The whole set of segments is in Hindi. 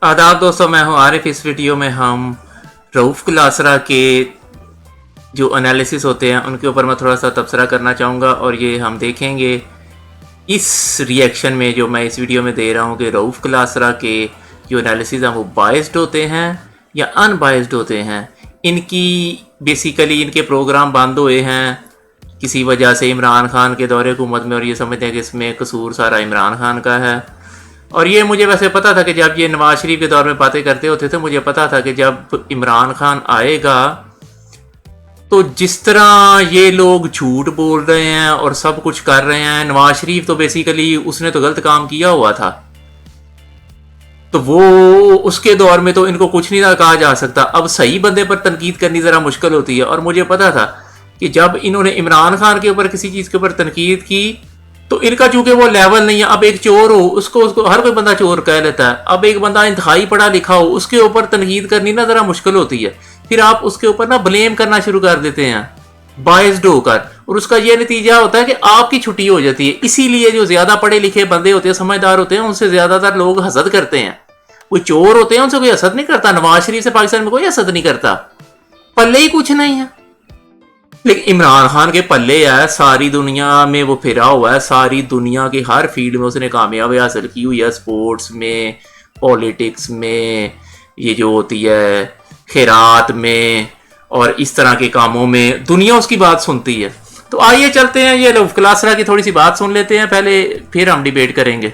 आदाब दोस्तों, मैं हूं आरिफ। इस वीडियो में हम रऊफ़ क्लासरा के जो एनालिसिस होते हैं उनके ऊपर मैं थोड़ा सा तबसरा करना चाहूँगा और ये हम देखेंगे इस रिएक्शन में जो मैं इस वीडियो में दे रहा हूँ कि रऊफ़ क्लासरा के जो एनालिसिस हैं वो बाइस्ड होते हैं या अनबाइस्ड होते हैं। इनकी बेसिकली इनके प्रोग्राम बंद हुए हैं किसी वजह से इमरान खान के दौरे हुकूमत में, और ये समझते हैं कि इसमें कसूर सारा इमरान खान का है। और ये मुझे वैसे पता था कि जब ये नवाज शरीफ के दौर में बातें करते होते थे, मुझे पता था कि जब इमरान खान आएगा तो जिस तरह ये लोग झूठ बोल रहे हैं और सब कुछ कर रहे हैं, नवाज शरीफ तो बेसिकली उसने तो गलत काम किया हुआ था, तो वो उसके दौर में तो इनको कुछ नहीं कहा जा सकता। अब सही बंदे पर तनकीद करनी ज़रा मुश्किल होती है, और मुझे पता था कि जब इन्होंने इमरान खान के ऊपर किसी चीज़ के ऊपर तनकीद की तो इनका चूंकि वो लेवल नहीं है। अब एक चोर हो उसको हर कोई बंदा चोर कह लेता है, अब एक बंदा इंतहाई पढ़ा लिखा हो उसके ऊपर तनकीद करनी ना ज़रा मुश्किल होती है। फिर आप उसके ऊपर ना ब्लेम करना शुरू कर देते हैं बाइस्ड होकर, और उसका ये नतीजा होता है कि आपकी छुट्टी हो जाती है। इसीलिए जो ज़्यादा पढ़े लिखे बंदे होते हैं, समझदार होते हैं, उनसे ज़्यादातर लोग हसद करते हैं। वो चोर होते हैं उनसे कोई हसद नहीं करता। नवाज शरीफ से पाकिस्तान में कोई हसद नहीं करता, पल्ले ही कुछ नहीं है। लेकिन इमरान खान के पल्ले है, सारी दुनिया में वो फिरा हुआ है, सारी दुनिया की हर फील्ड में उसने कामयाबी हासिल की हुई है। स्पोर्ट्स में, पॉलिटिक्स में, ये जो होती है खैरात में, और इस तरह के कामों में दुनिया उसकी बात सुनती है। तो आइए चलते हैं, ये रऊफ़ क्लासरा की थोड़ी सी बात सुन लेते हैं पहले, फिर हम डिबेट करेंगे।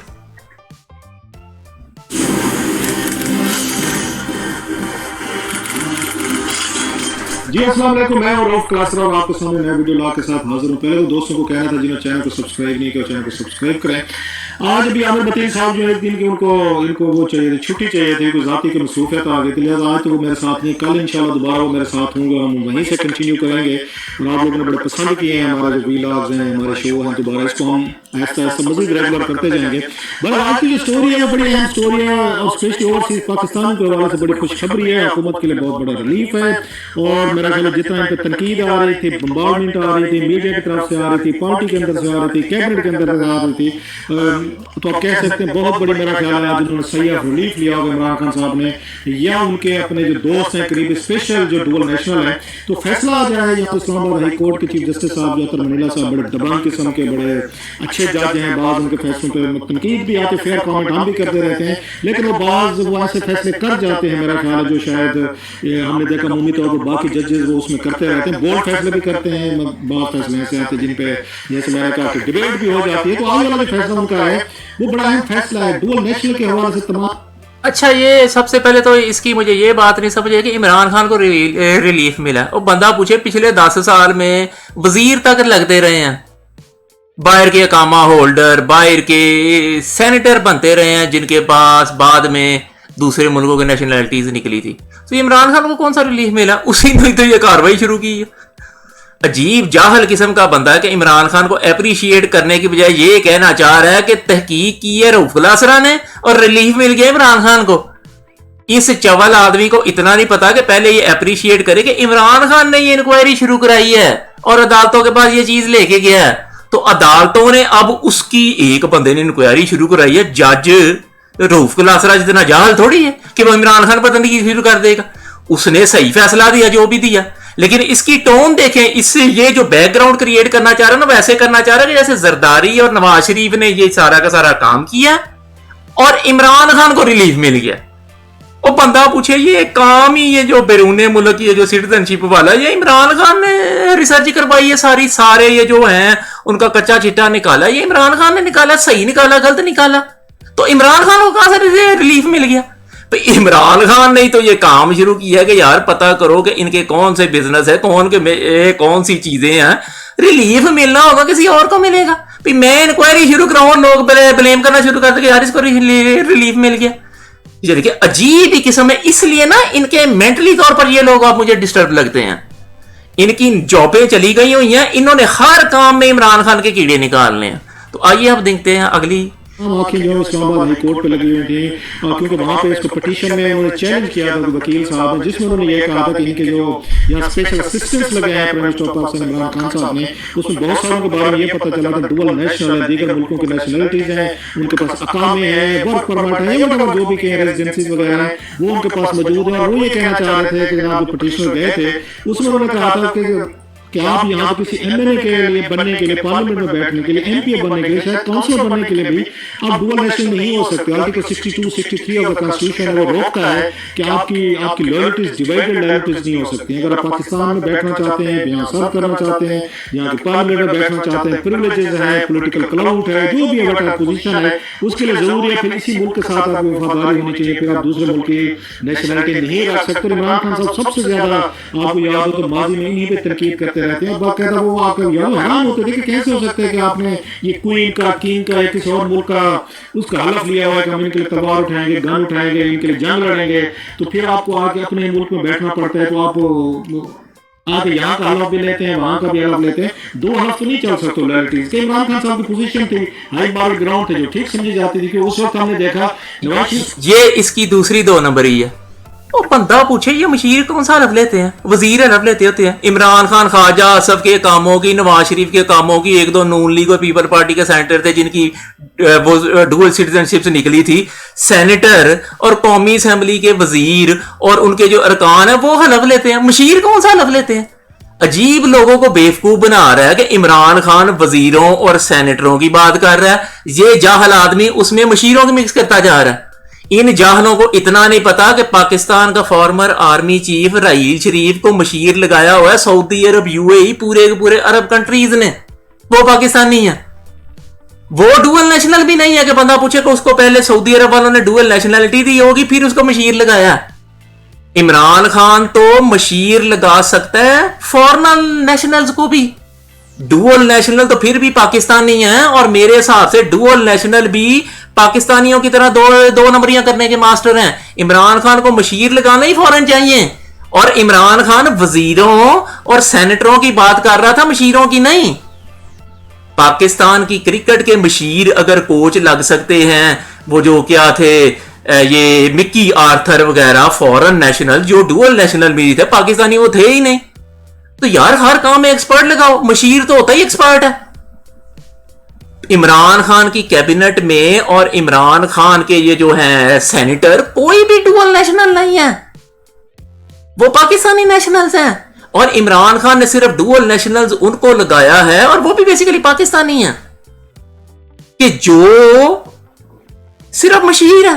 जी अस्सलाम वालेकुम, मैं और रऊफ़ क्लासरा और आपके सामने नया वीडियो ला के साथ हाजिर हूँ। पहले तो दोस्तों को कहना था जिन्होंने चैनल को सब्सक्राइब नहीं किया चैनल को सब्सक्राइब करें। आज अभी आमिर बतीन साहब जो एक दिन की इनको वो चाहिए थी, छुट्टी चाहिए थी, कोई ज़ाती की मसरूफियत आ गई थी, लिहाजा आज तो वो मेरे साथ नहीं, कल इंशाल्लाह दोबारा वो मेरे साथ होंगे, हम वहीं से कंटिन्यू करेंगे। और आप लोगों ने बड़े पसंद किए हैं हमारा जो वीलॉग्स हैं, हमारे शो हैं, दोबारा इसको हम ऐसा ऐसा मज़ीद रेगुलर करते जाएंगे। बस आज की जो स्टोरी है वो बड़ी अहम स्टोरी है, और स्पेशली ओवरसीज पाकिस्तान के हवाले से बड़ी खुशखबरी है। हुकूमत के लिए बहुत बड़ा रिलीफ है, और मेरा ख्याल जितना इन पर तनकीद आ रही थी, बम्बार्डमेंट आ रही थी, मीडिया की तरफ से आ रही थी, पार्टी के अंदर से आ रही थी, कैबिनेट के अंदर से आ रही थी, तो आप कह सकते हैं बहुत बड़ी मेरा ख्याल है जिन्होंने सही ऑफ रिलीफ लिया होगा इमरान खान साहब ने, या उनके अपने जो दोस्त हैं करीबी स्पेशल जो डुअल नेशनल है। तो फैसला आ जाए यहाँ इस्लामाबाद हाई कोर्ट के चीफ जस्टिस साहब जो मनीला साहब बड़े दबंग किस्म के बड़े अच्छे जज हैं, बाज उनके फैसलों पर तनकीद भी आते, फेयर कमेंट हम भी करते रहते हैं, लेकिन वो बाज वो ऐसे फैसले कर जाते हैं मेरा ख्याल है जो शायद हमने देखा अमूमी तौर पर बाकी जजेस वो उसमें करते रहते हैं, बोल्ड फैसले भी करते हैं, बहुत फैसले ऐसे आते हैं जिन पे जैसे मैंने कहा कि डिबेट भी हो जाती है। तो आज वाला जो फैसला उनका है वो बड़ा अहम फैसला है डुअल नेशनल के हवाले से तमाम। अच्छा, ये सबसे पहले तो इसकी मुझे ये बात नहीं समझ आई कि इमरान खान को रिलीफ मिला। और बंदा पूछे पिछले 10 साल में वजीर तक लगते रहे हैं, बाहर के अकामा होल्डर, बाहर के सेनेटर बनते रहे हैं, जिनके पास बाद में दूसरे मुल्कों की नेशनलिटीज निकली थी। तो इमरान खान को कौन सा रिलीफ मिला? उसी ने तो ये कार्रवाई शुरू की है। अजीब जाहल किस्म का बंदा है कि इमरान खान को अप्रिशिएट करने की बजाय ये कहना चाह रहा है कि तहकीक की है रऊफ़ क्लासरा ने और रिलीफ मिल गया इमरान खान को। इस चवल आदमी को इतना नहीं पता कि पहले ये अप्रिशिएट करे कि इमरान खान ने ये इंक्वायरी शुरू कराई है और अदालतों के पास ये चीज लेके गया है। तो अदालतों ने अब उसकी एक बंदे ने इंक्वायरी शुरू कराई है, जज रऊफ़ क्लासरा जितना जाहल थोड़ी है कि वो इमरान खान पर तनकीद शुरू कर देगा। उसने सही फैसला दिया जो भी दिया, लेकिन इसकी टोन देखें, इससे ये जो बैकग्राउंड क्रिएट करना चाह रहा है ना, वैसे करना चाह रहा है कि जैसे जरदारी और नवाज शरीफ ने ये सारा का सारा काम किया और इमरान खान को रिलीफ मिल गया। और बंदा पूछे ये काम ही ये जो बैरून मुल्क ये जो सिटीजनशिप वाला, ये इमरान खान ने रिसर्च करवाई है सारी, सारे ये जो है उनका कच्चा चिट्टा निकाला, ये इमरान खान ने निकाला, सही निकाला गलत निकाला। तो इमरान खान को कहां से रिलीफ मिल गया? तो इमरान खान ने तो ये काम शुरू किया है कि यार पता करो कि इनके कौन से बिजनेस है, कौन सी चीजें हैं, रिलीफ मिलना होगा किसी और को मिलेगा। भाई मैं इंक्वायरी शुरू कराऊं, लोग ब्लेम करना शुरू करते यार इसको रिलीफ मिल गया। ये देखिए अजीब ही किस्म है। इसलिए ना इनके मेंटली तौर पर ये लोग आप मुझे डिस्टर्ब लगते हैं। इनकी जॉबें चली गई हुई हैं, इन्होंने हर काम में इमरान खान के कीड़े निकालने हैं। तो आइए अब देखते हैं अगली आंखें जो इस्लामाबाद हाई कोर्ट पे लगी हुई थी, क्योंकि वहाँ पे इसको पटिशन में उन्होंने चैलेंज किया था वकील साहब ने, जिसमें उन्होंने ये कहा था कि इनके जो यहाँ स्पेशल असिस्टेंट्स लगे हैं prime minister of Pakistan Imran Khan साहब ने, उसमें बहुत सारों के बारे में ये पता चला था डुअल नेशनल है, दीगर मुल्कों की नेशनलिटीज हैं, उनके पास अकामे हैं, वर्क परमिट है, ये मतलब जो भी कहें रेजिडेंसीज वगैरह हैं वो उनके पास मौजूद है। और वो ये कहना चाह रहे थे कि जनाब जो पटिशनर गए थे उसमें उन्होंने कहा था कि आप यहाँ पे किसी एमएलए के लिए बनने के लिए, पार्लियामेंट में बैठने के लिए, एमपी बनने के लिए, शायद काउंसिलर बनने के लिए भी आप डुअल नेशनल नहीं हो सकते। आर्टिकल 62, 63 ऑफ द कॉन्स्टिट्यूशन है वो रोकता है कि आपकी लॉयल्टीज डिवाइडेड लॉयल्टीज नहीं हो सकती। अगर आप पाकिस्तान में बैठना चाहते हैं, यहाँ सर्व करना चाहते हैं, यहाँ के पार्लियामेंट में बैठना चाहते हैं, प्रिविलेजेस है, पॉलिटिकल क्लाउड है, जो भी अगर पोजीशन है उसके लिए जरूरी है फिर इसी मुल्क के साथ आपकी वफादारी होनी चाहिए, फिर आप दूसरे मुल्क की नेशनलिटी नहीं रख सकते। इमरान खान साहब सबसे ज्यादा आपको याद हो तो माजी में इन्हीं पे तनकीद करते रहते हैं, बाकायदा वो आकर हैरान होते थे कि कैसे हो सकता है कि आपने ये क्वीन का, किंग का या किसी और मुल्क का उसका हलफ लिया हुआ है कि हम इनके लिए तलवार उठाएंगे, गन उठाएंगे, इनके लिए जंग लड़ेंगे, तो फिर आपको आके अपने मुल्क में बैठना पड़ता है, तो आप आगे यहाँ का हलफ भी लेते हैं, वहाँ का भी हलफ लेते हैं, दो हलफ तो नहीं चल सकते लॉयल्टीज के। इमरान खान साहब की पोजीशन थी हाई बार ग्राउंड थे जो ठीक समझी जाती थी कि उस वक्त हमने देखा नवाज शरीफ, ये इसकी दूसरी 2 नंबरी है। वो बंदा पूछे ये मशीर कौन सा हलफ लेते हैं, वजीर हलफ लेते होते हैं। इमरान खान ख्वाजा आसफ के कामों की, नवाज शरीफ के कामों की, 1-2 नून लीग और पीपल पार्टी के सेनेटर थे जिनकी वो डुअल सिटीजनशिप निकली थी, सेनेटर और कौमी असेंबली के वजीर और उनके जो अरकान है वो हलफ लेते हैं। मशीर कौन सा हलफ लेते हैं? अजीब लोगों को बेवकूफ बना रहा है कि इमरान खान वजीरों और सेनेटरों की बात कर रहा है, ये जाहल आदमी उसमें मशीरों की मिक्स करता जा रहा है। इन जाहलों को इतना नहीं पता कि पाकिस्तान का फॉर्मर आर्मी चीफ राहील शरीफ को मशीर लगाया हुआ है सऊदी अरब, यूएई, पूरे के पूरे अरब कंट्रीज ने। वो पाकिस्तानी है, वो डुअल नेशनल भी नहीं है कि बंदा पूछे कि उसको पहले सऊदी अरब वालों ने डुअल नेशनलिटी दी होगी फिर उसको मशीर लगाया। इमरान खान तो मशीर लगा सकता है फॉरेन नेशनल्स को भी, डुअल नेशनल तो फिर भी पाकिस्तानी है। और मेरे हिसाब से डुअल नेशनल भी पाकिस्तानियों की तरह दो नंबरियां करने के मास्टर हैं। इमरान खान को मशीर लगाना ही फौरन चाहिए। और इमरान खान वजीरों और सेनेटरों की बात कर रहा था, मशीरों की नहीं। पाकिस्तान की क्रिकेट के मशीर अगर कोच लग सकते हैं, वो जो क्या थे ये मिक्की आर्थर वगैरह, फॉरेन नेशनल जो डुअल नेशनल भी थे, पाकिस्तानी वो थे ही नहीं। तो यार हर काम में एक्सपर्ट लगाओ, मशीर तो होता ही एक्सपर्ट है। इमरान खान की कैबिनेट में और इमरान खान के ये जो हैं सेनेटर, कोई भी डुअल नेशनल नहीं है, वो पाकिस्तानी नेशनल्स हैं। और इमरान खान ने सिर्फ डुअल नेशनल्स उनको लगाया है और वो भी बेसिकली पाकिस्तानी है कि जो सिर्फ मशीर है,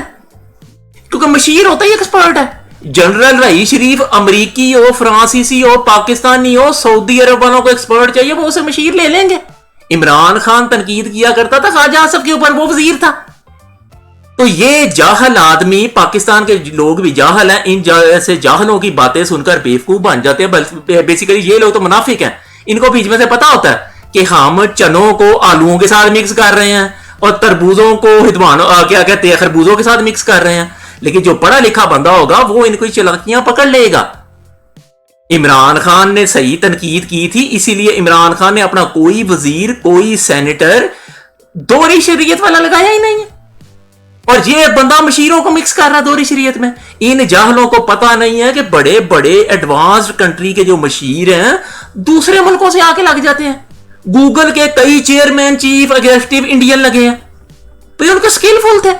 क्योंकि मशीर होता ही एक्सपर्ट है। जनरल राहील शरीफ अमरीकी हो, फ्रांसीसी हो, पाकिस्तानी हो, सऊदी अरब वालों को एक्सपर्ट चाहिए, वो उसे मशीर ले लेंगे। इमरान खान तनकीद किया करता था ख्वाजा आसफ के ऊपर, वो वजीर था। तो ये जाहल आदमी, पाकिस्तान के लोग भी जाहल हैं, इन जैसे जाहलों की बातें सुनकर बेवकूफ बन जाते हैं। बेसिकली ये लोग तो मुनाफिक हैं, इनको बीच में से पता होता है कि हम चनों को आलूओं के साथ मिक्स कर रहे हैं और तरबूजों को क्या कहते हैं, खरबूजों के साथ मिक्स कर रहे हैं। लेकिन जो पढ़ा लिखा बंदा होगा वो इनको चालाकियां पकड़ लेगा। इमरान खान ने सही तनकीद की थी, इसीलिए इमरान खान ने अपना कोई वजीर, कोई सेनेटर दोहरी शरीयत वाला लगाया ही नहीं है। और ये बंदा मशीरों को मिक्स कर रहा दोहरी शरीयत में। इन जाहलों को पता नहीं है कि बड़े बड़े एडवांस्ड कंट्री के जो मशीर हैं दूसरे मुल्कों से आके लग जाते हैं। गूगल के कई चेयरमैन, चीफ एग्जीक्यूटिव इंडियन लगे हैं, तो उनको स्किलफुल थे।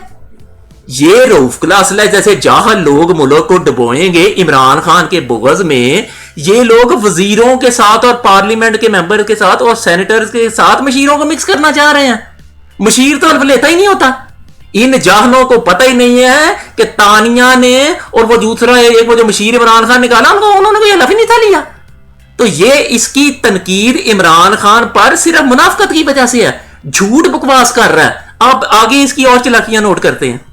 ये रऊफ क्लास जैसे जाहल लोग मुल्क को डुबोएंगे इमरान खान के बुग़्ज़ में। ये लोग वजीरों के साथ और पार्लियामेंट के मेंबर के साथ और सेनेटर्स के साथ मशीरों को मिक्स करना चाह रहे हैं। मशीर तो लेता ही नहीं होता। इन जाहलों को पता ही नहीं है कि तानिया ने और वो दूसरा एक वो जो मशीर इमरान खान निकाला, उन्होंने कोई हलफ ही नहीं था लिया। तो ये इसकी तनकीद इमरान खान पर सिर्फ मुनाफकत की वजह से है, झूठ बकवास कर रहा है। अब आगे इसकी और चालाकियां नोट करते हैं।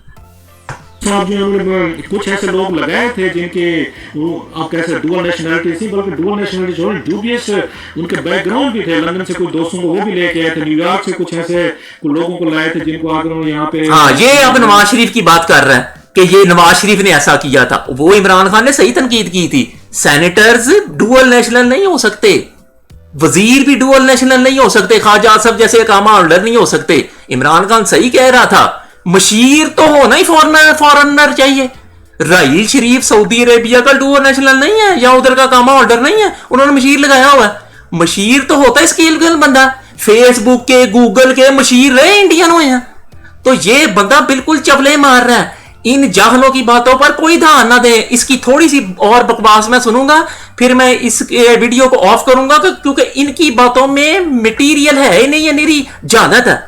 कुछ ऐसे लोग लगाए थे जिनके वो आप कैसे डुअल नेशनलिटी थी, बल्कि डुअल नेशनलिटी जो डूबियस उनके बैकग्राउंड भी थे। लंदन से कुछ दोस्तों को वो भी लेके आए थे, न्यूयॉर्क से कुछ ऐसे लोगों को लाए थे जिनको आकर यहाँ पे। हाँ, ये अब नवाज शरीफ की बात कर रहा है कि ये नवाज शरीफ ने ऐसा किया था। वो इमरान खान ने सही तनकीद की थी, सेनेटर्स डुअल नेशनल नहीं हो सकते। वजीर भी डुअल नेशनल नहीं हो सकते, ख्वाजा आसफ जैसे अकामा होल्डर नहीं हो सकते। इमरान खान सही कह रहा था, मशीर तो होना ही फॉरनर चाहिए। राहील शरीफ सऊदी अरेबिया का डुअल नेशनल नहीं है या उधर का अकामा होल्डर नहीं है, उन्होंने मशीर लगाया हुआ है। मशीर तो होता है स्किल बंदा, फेसबुक के गूगल के मशीर रहे इंडियन हुए हैं। तो ये बंदा बिल्कुल चपले मार रहा है। इन जाहलों की बातों पर कोई ध्यान ना दे। इसकी थोड़ी सी और बकवास मैं सुनूंगा, फिर मैं इस वीडियो को ऑफ करूंगा, क्योंकि इनकी बातों में मटेरियल है ही नहीं, ये निरी जहालत है।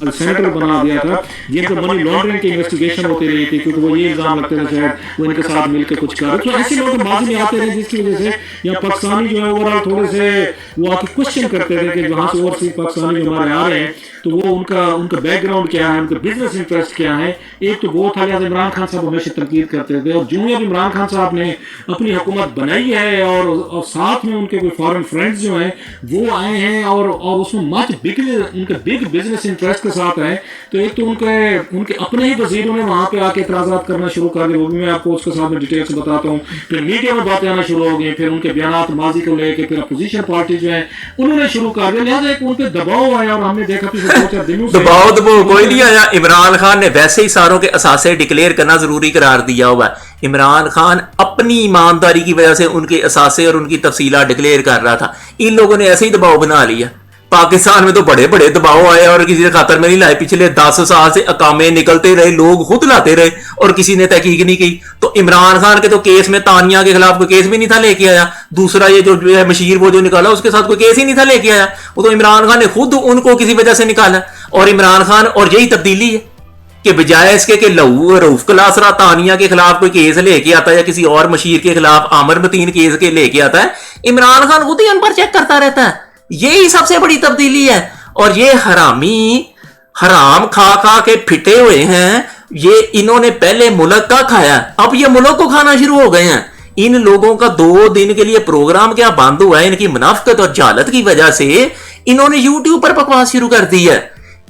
सेंटर बना दिया था जिनसे मनी लॉन्ड्रिंग की इन्वेस्टिगेशन होती रही थी, क्योंकि वो ये इल्जाम लगते थे शायद वो इनके साथ मिलकर कुछ कर रहे। तो ऐसे लोग बाजी में आते रहे, जिसकी वजह से यहाँ पाकिस्तानी जो है ओवरऑल थोड़े से वो आके क्वेश्चन करते थे कि जहाँ से ओवरसीज पाकिस्तानी जो हमारे आ रहे हैं तो वो उनका बैकग्राउंड क्या है, उनका बिजनेस इंटरेस्ट क्या है। एक तो वो था, लिहाजा इमरान खान साहब हमेशा तनकीद करते थे। और जूनियर इमरान खान साहब ने अपनी हुकूमत बनाई है और साथ में उनके कोई फॉरेन फ्रेंड्स जो हैं वो आए हैं और उसमें मच उनके बिग बिजनेस इंटरेस्ट के साथ है। तो एक तो उनके अपने ही वजीरों ने वहां पे आके एतराजात करना शुरू कर दिए, वो भी मैं आपको उसके साथ में डिटेल से बताता हूँ। फिर मीडिया में बातें आना शुरू हो गई, फिर उनके बयानात माजी को लेकर फिर अपोजिशन पार्टी जो है उन्होंने शुरू कर दिया। लिहाजा एक उन पर दबाव आया और हमने देखा दबाव कोई नहीं आया। इमरान खान ने वैसे ही सारों के असासे डिक्लेयर करना जरूरी करार दिया हुआ है। इमरान खान अपनी ईमानदारी की वजह से उनके असासे और उनकी तफसीला डिक्लेयर कर रहा था। इन लोगों ने ऐसे ही दबाव बना लिया। पाकिस्तान में तो बड़े बड़े दबाव आए और किसी ने खातर में नहीं लाए। पिछले 10 साल से अकामे निकलते रहे, लोग खुद लाते रहे और किसी ने तहकीक नहीं की। तो इमरान खान के तो केस में तानिया के खिलाफ कोई केस भी नहीं था लेके आया। दूसरा ये जो है मशीर वो जो निकाला उसके साथ कोई केस ही नहीं था लेके आया। वो तो इमरान खान ने खुद उनको किसी वजह से निकाला। और इमरान खान और यही तब्दीली है कि बजाय इसके कि रऊफ क्लासरा तानिया के खिलाफ कोई केस लेके आता है या किसी और मशीर के खिलाफ आमिर मतीन केस के लेके आता है, इमरान खान खुद ही उन पर चेक करता रहता है। यही सबसे बड़ी तब्दीली है। और ये हराम खा के फिटे हुए हैं। ये इन्होंने पहले मुल्क का खाया, अब ये मुल्क को खाना शुरू हो गए हैं। इन लोगों का 2 दिन के लिए प्रोग्राम क्या बंद हुआ है, इनकी मुनाफिकत और जालत की वजह से इन्होंने यूट्यूब पर बकवास शुरू कर दी है।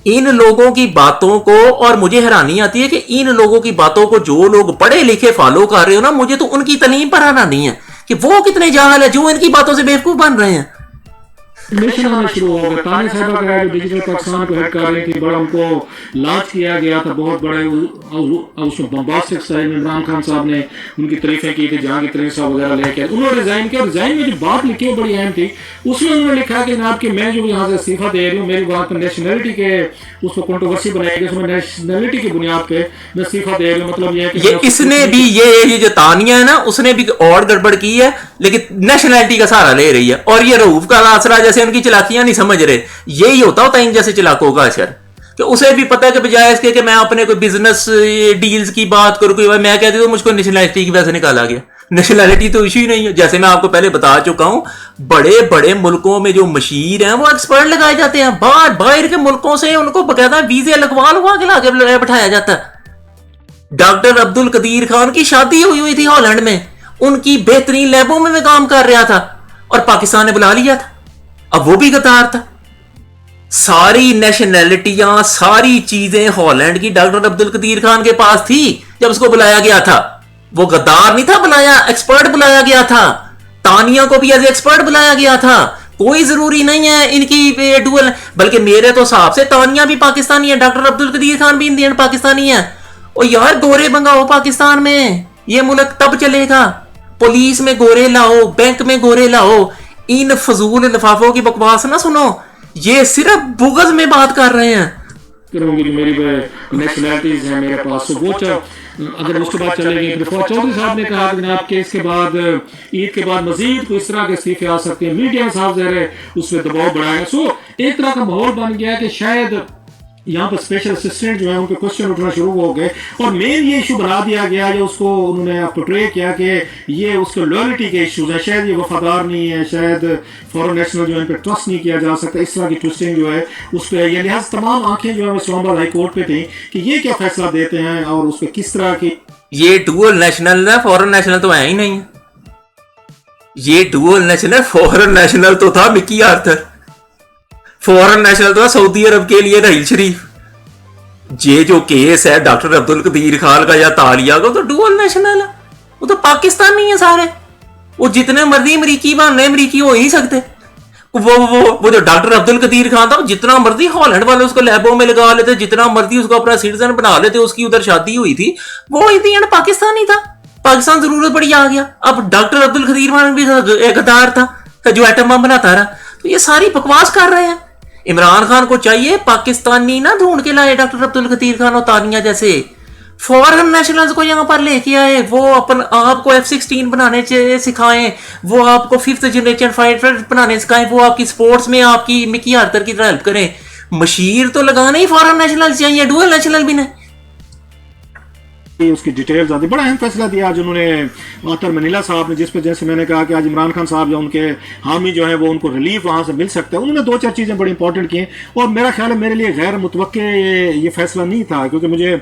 इन लोगों की बातों को, और मुझे हैरानी आती है कि इन लोगों की बातों को जो लोग पढ़े लिखे फॉलो कर रहे हो ना, मुझे तो उनकी तलीम पर आना नहीं है कि वो कितने जाहल है जो इनकी बातों से बेवकूफ बन रहे हैं। मिशन आना शुरू हो गया। ताने साहबा का जो डिजिटल पाकिस्तान को हेड कर रही थी, बड़ा उनको लॉन्च किया गया था बहुत बड़े उसमें बम्बास्टिक स्टाइल में। इमरान खान साहब ने उनकी तारीफें की थी, जहांगीर तरीन साहब वगैरह लेके उन्होंने रिजाइन किया। रिजाइन में जो बात लिखी है बड़ी अहम थी, उसमें उन्होंने लिखा कि जनाब कि मैं जो यहाँ से इस्तीफा दे रही हूँ, मेरी बात पर नेशनलिटी के उस पर कंट्रोवर्सी बनाई गई, उसमें नेशनलिटी की बुनियाद पे मैं इस्तीफा दे रही हूँ। मतलब ये इसने भी ये जो तानिया है ना, उसने भी और गड़बड़ की है, लेकिन नेशनलिटी का सहारा ले रही है। और ये रऊफ का आसरा जैसे उनकी चलाकियां नहीं समझ रहे। यही होता इन जैसे चलाकों का असर कि उसे भी पता है कि बजाय इसके कि मैं अपने कोई बिजनेस डील्स की बात करूं, कोई मैं कहती हूँ मुझको नेशनलिटी की वजह से निकाला गया। नेशनलिटी तो इशू ही नहीं है। जैसे मैं आपको पहले बता चुका हूं, बड़े बड़े मुल्कों में जो मशीर हैं वो एक्सपर्ट लगाए जाते हैं। बाहर के मुल्कों से उनको बकायदा वीजे लगवा के लाके बैठाया जाता है। डॉक्टर अब्दुल कदीर खान की शादी हुई थी हॉलैंड में, उनकी बेहतरीन लैबों में मैं काम कर रहा था और पाकिस्तान ने बुला लिया था। अब वो भी गद्दार था। सारी नेशनैलिटियां, सारी चीजें हॉलैंड की डॉक्टर अब्दुल कदीर खान के पास थी जब उसको बुलाया गया था। वो गद्दार नहीं था बुलाया, एक्सपर्ट बुलाया गया था। तानिया को भी एज एक्सपर्ट बुलाया गया था। कोई जरूरी नहीं है इनकी डुअल, बल्कि मेरे तो हिसाब से तानिया भी पाकिस्तानी है, डॉक्टर अब्दुल कदीर खान भी इंडियन पाकिस्तानी है। और यार गोरे बंगाओ पाकिस्तान में, ये मुल्क तब चलेगा। पुलिस में गोरे लाओ, बैंक में गोरे लाओ। इन फजूल लिफाफों की बकवास ना सुनो, ये सिर्फ बुगज में बात कर रहे हैं। करूंगी जो मेरी नेशनलिटीज है मेरे पास, तो वो अगर उसके बाद चलेंगे। फिर चौधरी साहब ने कहा जनाब के इसके बाद ईद के बाद मजीद कोई इस तरह के इस्तीफे आ सकते हैं। मीडिया साहब जहर उसमें दबाव बढ़ाएगा। सो एक तरह का माहौल बन गया कि शायद यहाँ पर स्पेशल असिस्टेंट जो है उनके क्वेश्चन उठना शुरू हो गए और मेन ये इशू बना दिया गया जो उसको उन्होंने पोर्ट्रे किया कि ये उसके लॉयल्टी के इशूज है, शायद ये वफादार नहीं है, शायद फॉरेन नेशनल जो है इन पर ट्रस्ट नहीं किया जा सकता। इस तरह की ट्विस्टिंग जो है उस पर ये लिहाजा तमाम आंखें जो है इस्लामाबाद हाई कोर्ट पे थी कि ये क्या फैसला देते हैं और उस पर किस तरह की। ये डुअल नेशनल है, फॉरेन नेशनल तो है ही नहीं। ये डुअल नेशनल, फॉरेन नेशनल तो था मिकी आर्थर, फॉरेन नेशनल तो सऊदी अरब के लिए राहील शरीफ। ये जो केस है डॉक्टर अब्दुल कदीर खान का या तालिया का, तो डुअल नेशनल है, वो तो पाकिस्तानी है सारे। वो जितने मर्जी अमरीकी बनने अमरीकी हो ही सकते। वो जो डॉक्टर अब्दुल कदीर खान था, जितना मर्जी हॉलैंड वाले उसको लैबों में लगा लेते, जितना मर्जी उसको अपना सिटीजन बना लेते, उसकी उधर शादी हुई थी, वो इन दी एंड पाकिस्तानी था। पाकिस्तान जरूरत पड़ी आ गया। अब डॉक्टर अब्दुल कदीर खान भी गद्दार था जो एटम बम बनाता रहा। तो ये सारी बकवास कर रहे हैं। इमरान खान को चाहिए पाकिस्तानी ना ढूंढ के लाए डॉक्टर अब्दुल कदीर खान और तानिया जैसे, फॉरेन नेशनल्स को यहाँ पर लेके आए, वो अपन आपको F-16 बनाने सिखाएं, वो आपको 5th जनरेशन फाइटर बनाने सिखाएं, वो आपकी स्पोर्ट्स में आपकी मिकी आर्थर की तरह हेल्प करें। मशीर तो लगाने ही फॉरेन नेशनल चाहिए, डुअल नेशनल भी नहीं। उसकी डिटेल्स आती। बड़ा अहम फैसला दिया आज उन्होंने आतर मनीला साहब ने, जिस पे जैसे मैंने कहा कि आज इमरान खान साहब जो उनके हामी जो है वो उनको रिलीफ वहाँ से मिल सकता है। उन्होंने 2-4 चीज़ें बड़ी इंपॉर्टेंट की हैं और मेरा ख्याल है मेरे लिए गैर मुतवक्के ये फैसला नहीं था, क्योंकि मुझे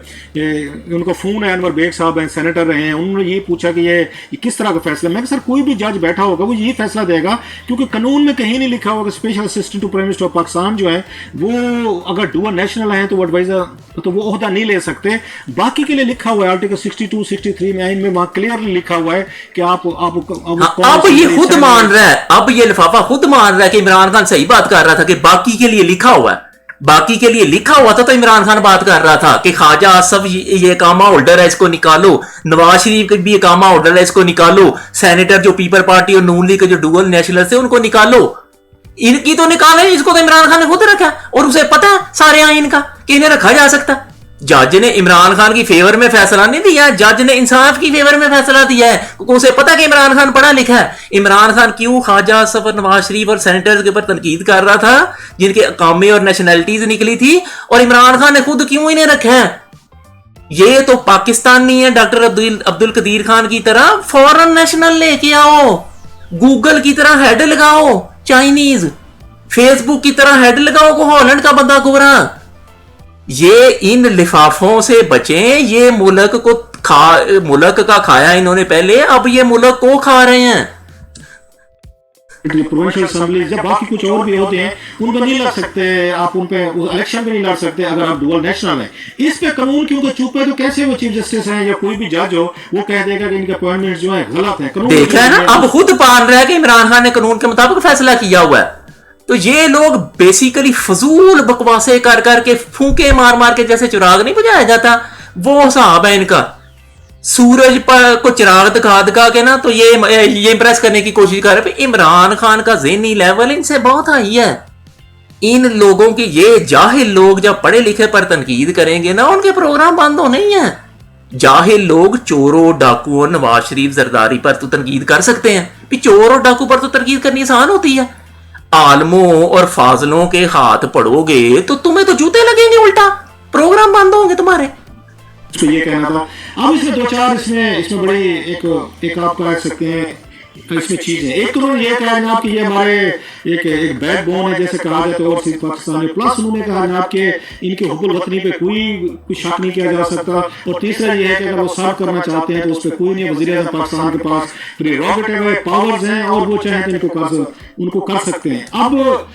उनको फ़ोन है, अनवर बेग साहब हैं, सेनेटर रहे हैं, उन्होंने ये पूछा कि ये किस तरह का फैसला। मैं सर कोई भी जज बैठा होगा वो यही फैसला देगा, क्योंकि कानून में कहीं नहीं लिखा होगा special assistant to prime minister of Pakistan जो है वो अगर डुअल नेशनल हैं तो वो एडवाइजर तो वो ओहदा नहीं ले सकते। बाकी के लिए लिखा हुआ है आर्टिकल 62, 63 में आइन में वहां क्लियरली लिखा हुआ है कि आप अब ये खुद मान रहा है, अब ये लिफाफा खुद मान रहा है कि इमरान खान सही बात कर रहा था कि बाकी के लिए लिखा हुआ है। बाकी के लिए लिखा हुआ था तो इमरान खान बात कर रहा था कि ख्वाजा आसफ ये कामा होल्डर है, इसको निकालो। नवाज शरीफ भी कामा होल्डर है, इसको निकालो। सेनेटर जो पीपल पार्टी और नून लीग के जो डुअल नेशनल थे उनको निकालो। इनकी तो निकाले, इसको तो इमरान खान ने खुद रखा और उसे पता है सारे आइन का कि इन्हें रखा जा सकता। जज ने इमरान खान की फेवर में फैसला नहीं दिया, जज ने इंसाफ की फेवर में फैसला दिया है, क्योंकि उसे पता कि इमरान खान पढ़ा लिखा है। इमरान खान क्यों ख्वाजा सफर नवाज शरीफ और सेनेटर्स के ऊपर तनकीद कर रहा था जिनके अकामे और नेशनैलिटीज निकली थी, और इमरान खान ने खुद क्यों इन्हें रखा है? ये तो पाकिस्तान नहीं है। डॉक्टर अब्दुल कदीर खान की तरह फॉरेन नेशनल लेके आओ, गूगल की तरह हेड लगाओ चाइनीज, फेसबुक की तरह हेड लगाओ को हॉलैंड का बंदा गोरा। ये इन लिफाफों से बचें। ये मुल्क का खाया इन्होंने पहले, अब ये मुल्क को खा रहे हैं। प्रोविंशियल असेंबली जब बाकी कुछ और भी होते हैं उन पर नहीं लड़ सकते, आप उन पे इलेक्शन में नहीं लड़ सकते अगर आप डुअल नेशनल है। इस पे कानून क्योंकि चुप है, तो कैसे वो चीफ जस्टिस है या कोई भी जज हो वो कह देगा कि इनके अपॉइंटमेंट जो है गलत है। देखा है ना, अब खुद मान रहा है कि इमरान खान ने कानून के मुताबिक फैसला किया हुआ है। तो ये लोग बेसिकली फजूल बकवासे कर करके फूके मार मार के, जैसे चिराग नहीं बुझाया जाता वो हिसाब है इनका। सूरज पर को चिराग दिखा दिखा के ना, तो ये इंप्रेस करने की कोशिश कर रहे हैं। इमरान खान का ज़हनी लेवल इनसे बहुत हाई है। इन लोगों की, ये जाहिल लोग जब पढ़े लिखे पर तनकीद करेंगे ना, उनके प्रोग्राम बंद होने ही है। जाहिल लोग चोरों डाकुओं नवाज शरीफ जरदारी पर तो तनकीद कर सकते हैं, चोर और डाकू पर तो तनकीद करनी आसान होती है। आलमों और फाजलों के हाथ पड़ोगे तो तुम्हें तो जूते लगेंगे, उल्टा प्रोग्राम बंद होंगे तुम्हारे। तो ये कहना था। अब इसमें 2-4 इसमें बड़ी एक आप कह सकते हैं इसमें चीज है। एक तो उन्होंने ये कहा जनाब कि ये हमारे एक बैक बोन है जैसे कहा जाता है और सिर्फ पाकिस्तान में, प्लस उन्होंने कहा जनाब कि इनके हुब्बुल वतनी पे कोई शक नहीं किया जा सकता। और तीसरा ये है कि अगर वो सर्व करना चाहते हैं तो उस पर कोई नहीं, वज़ीर आज़म पाकिस्तान के पास प्रेरोगेटिव है, पावर्स हैं और वो चाहे तो उनको कर सकते हैं। अब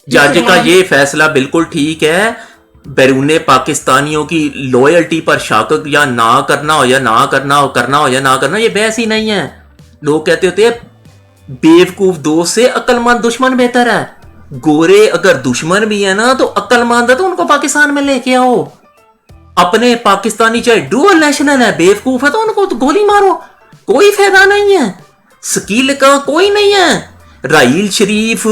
जज का ये फैसला बिल्कुल ठीक है। बैरूने पाकिस्तानियों की लॉयल्टी पर शक या ना करना हो या ना करना हो, करना हो या ना करना, ये बहस ही नहीं है। लोग कहते होते हैं बेवकूफ दोस्त से अक्लमंद दुश्मन बेहतर है। गोरे अगर दुश्मन भी है ना तो अक्लमंद है तो उनको पाकिस्तान में लेके आओ। अपने पाकिस्तानी चाहे डुअल नेशनल है, बेवकूफ है तो उनको तो गोली मारो, कोई फायदा नहीं है, स्किल का कोई नहीं है। राहील शरीफ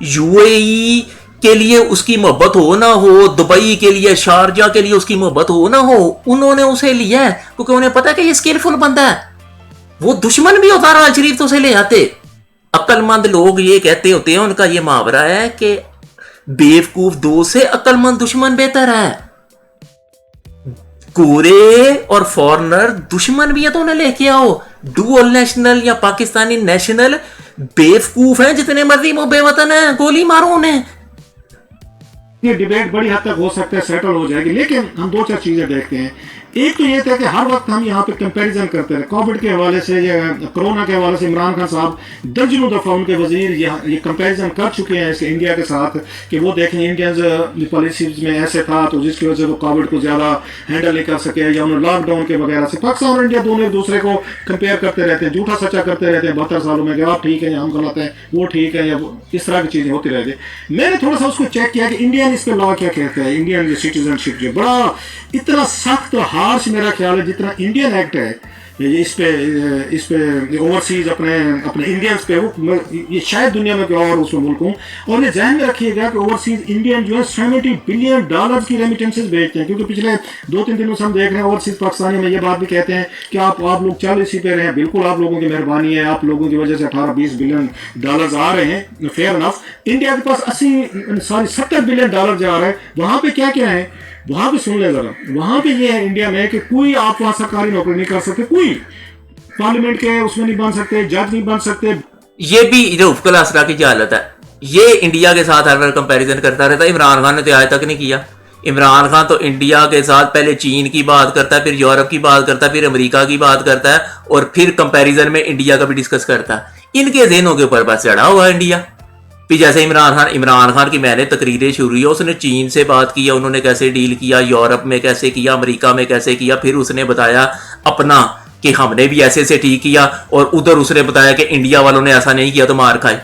यूएई के लिए उसकी मोहब्बत हो ना हो, दुबई के लिए, शारजा के लिए उसकी मोहब्बत हो ना हो, उन्होंने उसे लिया है क्योंकि उन्हें पता है कि ये स्किलफुल बंदा है। वो दुश्मन भी होता राहील शरीफ तो उसे ले आते। अक्लमंद लोग ये कहते होते हैं, उनका ये मुहावरा है कि बेवकूफ दोस्त से अक्लमंद दुश्मन बेहतर है। गोरे और फॉरेनर दुश्मन भी है तो उन्हें लेके आओ। डुअल नेशनल या पाकिस्तानी नेशनल बेवकूफ है जितने मर्जी, वो बेवतन है, गोली मारो उन्हें। ये डिबेट बड़ी हद तक हो सकता है सेटल हो जाएगी, लेकिन हम 2-4 चीजें देखते हैं। एक तो ये था कि हर वक्त हम यहाँ पे कंपैरिजन करते रहे, कोविड के हवाले से या कोरोना के हवाले से इमरान खान साहब दर्जनों दफ़ा उनके वजीर ये कंपैरिजन कर चुके हैं इसके इंडिया के साथ कि वो देखें इंडियंस पॉलिसीज में ऐसे था तो जिसकी वजह से वो कोविड को ज़्यादा हैंडल नहीं कर सके, या उन्होंने लॉकडाउन के वगैरह से पाकिस्तान और इंडिया दोनों एक दूसरे को कंपेयर करते रहते हैं, झूठा सच्चा करते रहते हैं 72 सालों में कि आप ठीक है, हम गलत हैं, वो ठीक है, या इस तरह की चीज़ें होती रहती है। मैंने थोड़ा सा उसको चेक किया कि इंडियन इस पर लॉ क्या कहते हैं, इंडियन सिटीजनशिप जो बड़ा इतना सख्त हार्श मेरा ख्याल है जितना इंडियन एक्ट है इस पे ओवरसीज अपने इंडियंस पे, वो ये शायद दुनिया में कोई और उसमें मुल्क हूँ। और ये ध्यान में रखिएगा कि ओवरसीज इंडियन जो है $70 बिलियन की रेमिटेंसेज भेजते हैं, क्योंकि पिछले 2-3 दिनों से हम देख रहे हैं ओवरसीज पाकिस्तानी में ये बात भी कहते हैं कि आप लोग चल इसी पे रहे हैं, बिल्कुल आप लोगों की मेहरबानी है, आप लोगों की वजह से $18-20 बिलियन आ रहे हैं, फेयर इनफ। इंडिया के पास $70 बिलियन जा रहा है, वहाँ पे क्या क्या है वहां पे सुन ले जरा। वहां पे ये है इंडिया में कि कोई आप वहां सरकारी नौकरी नहीं कर सकते, कोई पार्लियामेंट के उसमें नहीं बन सकते, जज नहीं बन सकते। ये भी रऊफ क्लासरा की हालत है, ये इंडिया के साथ हर बार कंपैरिजन करता रहता है। इमरान खान ने तो आज तक नहीं किया। इमरान खान तो इंडिया के साथ पहले चीन की बात करता है, फिर यूरोप की बात करता है, फिर अमेरिका की बात करता है, और फिर कंपैरिजन में इंडिया का भी डिस्कस करता है। इनके ज़हनों के ऊपर बस चढ़ा हुआ है इंडिया। फिर जैसे इमरान खान की मैंने तकरीरें शुरू हुई, उसने चीन से बात किया, उन्होंने कैसे डील किया, यूरोप में कैसे किया, अमेरिका में कैसे किया, फिर उसने बताया अपना कि हमने भी ऐसे से ठीक किया, और उधर उसने बताया कि इंडिया वालों ने ऐसा नहीं किया तो मार खाए।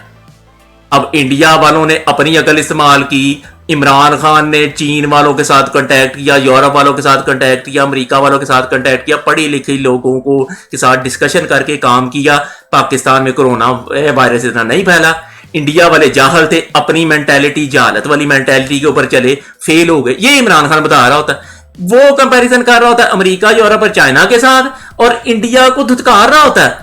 अब इंडिया वालों ने अपनी अकल इस्तेमाल की, इमरान खान ने चीन वालों के साथ कांटेक्ट किया, यूरोप वालों के साथ कांटेक्ट किया, अमेरिका वालों के साथ कांटेक्ट किया, पढ़े लिखे लोगों को के साथ डिस्कशन करके काम किया। पाकिस्तान में कोरोना वायरस इतना नहीं फैला। इंडिया वाले जाहल थे, अपनी मेंटालिटी जहालत वाली मेंटालिटी के ऊपर चले, फेल हो गए। ये इमरान खान बता रहा होता है, वो कंपैरिजन कर रहा होता है अमेरिका, यूरोप और चाइना के साथ, और इंडिया को धुतकार रहा होता है।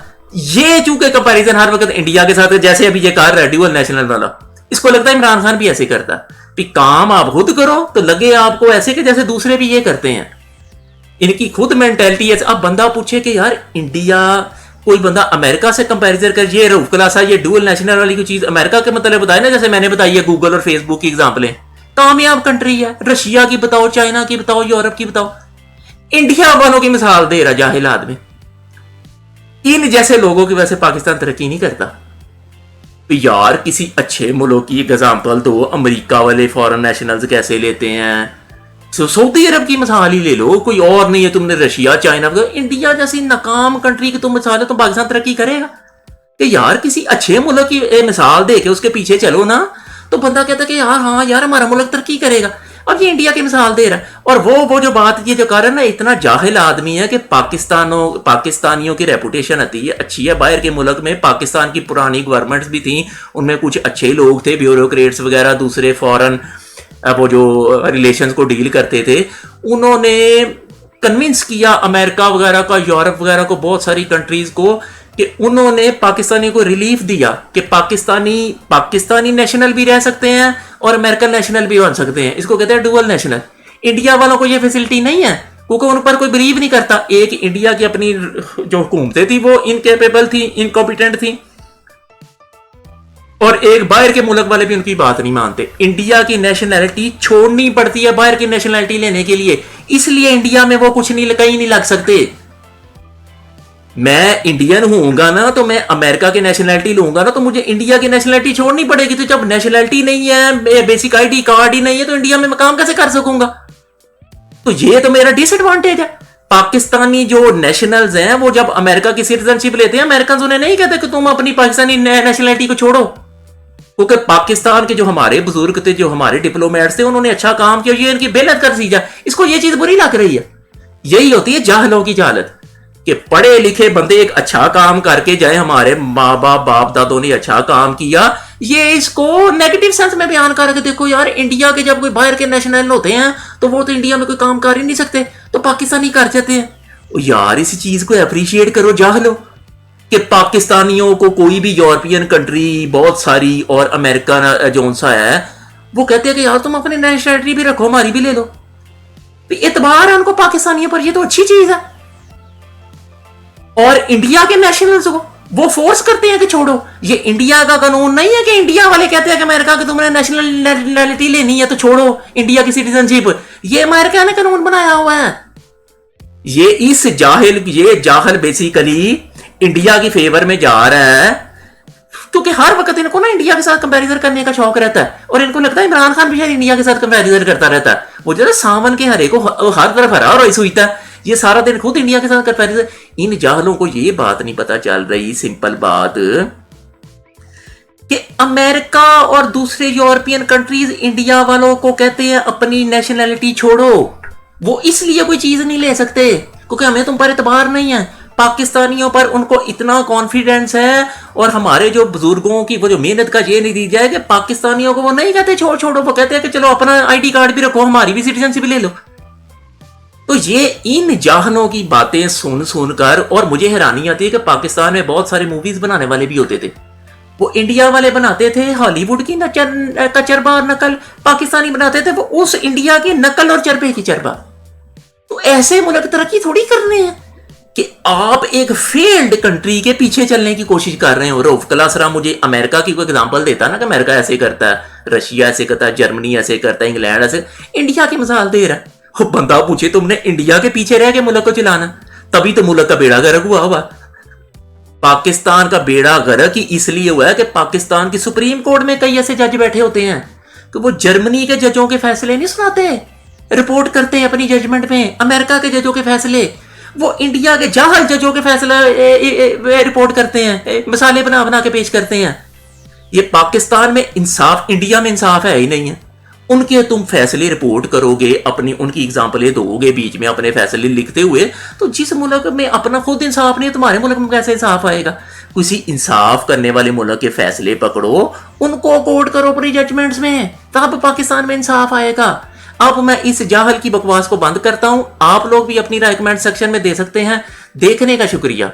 ये चूंकि कंपैरिजन हर वक्त इंडिया के साथ है, जैसे अभी ये कर रहा है ड्यूअल नेशनल वाला, इसको लगता है इमरान खान भी ऐसे करता है। काम आप खुद करो तो लगे आपको ऐसे कि जैसे दूसरे भी ये करते हैं। इनकी खुद मेंटालिटी है। अब बंदा पूछे कि यार इंडिया, कोई बंदा अमेरिका से कंपैरिजन कर, ये रऊफ क्लासा ये डुअल नेशनल वाली कोई चीज अमेरिका के मतलब बताए ना, जैसे मैंने बताई है गूगल और फेसबुक की एग्जांपलें, कामयाब कंट्री है। रशिया की बताओ, चाइना की बताओ, यूरोप की बताओ, इंडिया वालों की मिसाल दे रहा जाहिल आदमी। इन जैसे लोगों की वजह से पाकिस्तान तरक्की नहीं करता। तो यार किसी अच्छे मुल्क की एग्जांपल दो, अमेरिका वाले फॉरेन नेशनल्स कैसे लेते हैं, सऊदी अरब की मिसाल ही ले लो, कोई और नहीं है। तुमने रशिया, चाइना, इंडिया जैसी नाकाम कंट्री की तुम मिसाल है, तो पाकिस्तान तरक्की करेगा? कि यार किसी अच्छे मुल्क की मिसाल दे के उसके पीछे चलो ना, तो बंदा कहता है कि यार हाँ यार हमारा मुल्क तरक्की करेगा। अब ये इंडिया की मिसाल दे रहा है। और वो जो बात, ये जो कारण ना, इतना जाहिल आदमी है कि पाकिस्तानियों की रेपुटेशन अच्छी है बाहर के मुल्क में। पाकिस्तान की पुरानी गवर्नमेंट्स भी थी, उनमें कुछ अच्छे लोग थे, ब्यूरोक्रेट्स वगैरह, दूसरे फॉरेन वो जो रिलेशंस को डील करते थे, उन्होंने कन्विंस किया अमेरिका वगैरह का, यूरोप वगैरह को, बहुत सारी कंट्रीज को, कि उन्होंने पाकिस्तानी को रिलीफ दिया कि पाकिस्तानी नेशनल भी रह सकते हैं और अमेरिकन नेशनल भी बन सकते हैं। इसको कहते हैं डुअल नेशनल। इंडिया वालों को ये फैसिलिटी नहीं है, क्योंकि उन पर कोई बिलीव नहीं करता। एक इंडिया की अपनी जो हुकूमतें थी वो इनकेपेबल थी, इनकॉम्पिटेंट थी, और एक बाहर के मुल्क वाले भी उनकी बात नहीं मानते। इंडिया की नेशनैलिटी छोड़नी पड़ती है बाहर की नेशनैलिटी लेने के लिए, इसलिए इंडिया में वो कुछ नहीं, कहीं नहीं लग सकते। मैं इंडियन होऊंगा ना, तो मैं अमेरिका की नेशनैलिटी लूंगा ना, तो मुझे इंडिया की नेशनैलिटी छोड़नी पड़ेगी। तो जब नेशनैलिटी नहीं है, बेसिक आईडी कार्ड ही नहीं है, तो इंडिया में मैं काम कैसे कर सकूंगा? तो ये तो मेरा डिसएडवांटेज है। पाकिस्तानी जो नेशनल्स हैं, वो जब अमेरिका की सिटीजनशिप लेते हैं, अमेरिकन उन्हें नहीं कहते कि तुम अपनी पाकिस्तानी नेशनैलिटी को छोड़ो, क्योंकि पाकिस्तान के जो हमारे बुजुर्ग थे, जो हमारे डिप्लोमेट्स थे, उन्होंने अच्छा काम किया, ये इनकी बेलत कर दी जाए। इसको ये चीज बुरी लग रही है। यही होती है जाहलों की जालत, कि पढ़े लिखे बंदे एक अच्छा काम करके जाए, हमारे माँ बाप दादों ने अच्छा काम किया, ये इसको नेगेटिव सेंस में बयान करके देखो यार इंडिया के जब कोई बाहर के नेशनल होते हैं तो वो तो इंडिया में कोई काम कर ही नहीं सकते, तो पाकिस्तानी कर जाते हैं। यार इस चीज को अप्रिशिएट करो जाहलो, कि पाकिस्तानियों को कोई भी यूरोपियन कंट्री बहुत सारी और अमेरिका जो सा है, वो कहते हैं कि यार तुम अपनी नेशनलिटी भी रखो, हमारी भी ले लो। इतबार है उनको पाकिस्तानियों पर, ये तो अच्छी चीज है। और इंडिया के नेशनल्स को वो फोर्स करते हैं कि छोड़ो। ये इंडिया का कानून नहीं है कि इंडिया वाले कहते हैं कि अमेरिका की तुमने नेशनलिटी लेनी है तो छोड़ो इंडिया की सिटीजनशिप। ये अमेरिका ने कानून बनाया हुआ है। ये जाहिल बेसिकली इंडिया की फेवर में जा रहा है, क्योंकि हर वक्त इनको ना इंडिया के साथ कंपैरिजन करने का शौक रहता है, और इनको लगता है इमरान खान भी शायद इंडिया के साथ कंपैरिजन करता रहता है। वो जो है सावन के हरे को हर तरफ हरा और ऐसा होता है, ये सारा दिन खुद इंडिया के साथ कंपैरिजन। इन जाहलों को ये बात नहीं पता चल रही, सिंपल बात, कि अमेरिका और दूसरे यूरोपियन कंट्रीज इंडिया वालों को कहते हैं अपनी नेशनैलिटी छोड़ो। वो इसलिए कोई चीज नहीं ले सकते क्योंकि हमें तुम पर एतबार नहीं है। पाकिस्तानियों पर उनको इतना कॉन्फिडेंस है, और हमारे जो बुजुर्गों की वो जो मेहनत का ये नहीं दी जाए कि पाकिस्तानियों को वो नहीं कहते छोड़ो, वो कहते हैं कि चलो अपना आईडी कार्ड भी रखो, हमारी भी सिटीजनशिप ले लो। तो ये इन जाहनों की बातें सुन कर, और मुझे हैरानी आती है कि पाकिस्तान में बहुत सारे मूवीज बनाने वाले भी होते थे, वो इंडिया वाले बनाते थे हॉलीवुड की कचरबा और नकल, पाकिस्तानी बनाते थे वो उस इंडिया की नकल और चरबे की चरबा। तो ऐसे मुल्क तरक्की थोड़ी करने हैं कि आप एक फेल्ड कंट्री के पीछे चलने की कोशिश कर रहे हो। रऊफ क्लासरा मुझे अमेरिका की कोई एग्जांपल देता ना कि अमेरिका ऐसे करता है, रशिया ऐसे करता है, जर्मनी ऐसे करता है, इंग्लैंड ऐसे, इंडिया की मिसाल दे रहा है। वो बंदा पूछे तुमने इंडिया के पीछे रह के मुल्क को चलाना, तभी तो मुल्क का बेड़ा गर्क हुआ। पाकिस्तान का बेड़ा गर्क ही इसलिए हुआ है कि पाकिस्तान की सुप्रीम कोर्ट में कई ऐसे जज बैठे होते हैं कि वो जर्मनी के जजों के फैसले नहीं सुनाते, रिपोर्ट करते हैं अपनी जजमेंट में। अमेरिका के जजों के फैसले वो इंडिया के जाहल जजों के फैसले रिपोर्ट करते हैं, मिसालें बना बना के पेश करते हैं। ये पाकिस्तान में इंसाफ, इंडिया में इंसाफ है ही नहीं है। उनके तुम फैसले रिपोर्ट करोगे, अपनी उनकी एग्जाम्पलें दोगे बीच में अपने फैसले लिखते हुए, तो जिस मुल्क में अपना खुद इंसाफ नहीं है तुम्हारे मुल्क में कैसे इंसाफ आएगा। किसी इंसाफ करने वाले मुल्क के फैसले पकड़ो, उनको कोर्ट करो अपनी जजमेंट्स में, तब पाकिस्तान में इंसाफ आएगा। अब मैं इस जाहल की बकवास को बंद करता हूं। आप लोग भी अपनी राय कमेंट सेक्शन में दे सकते हैं। देखने का शुक्रिया।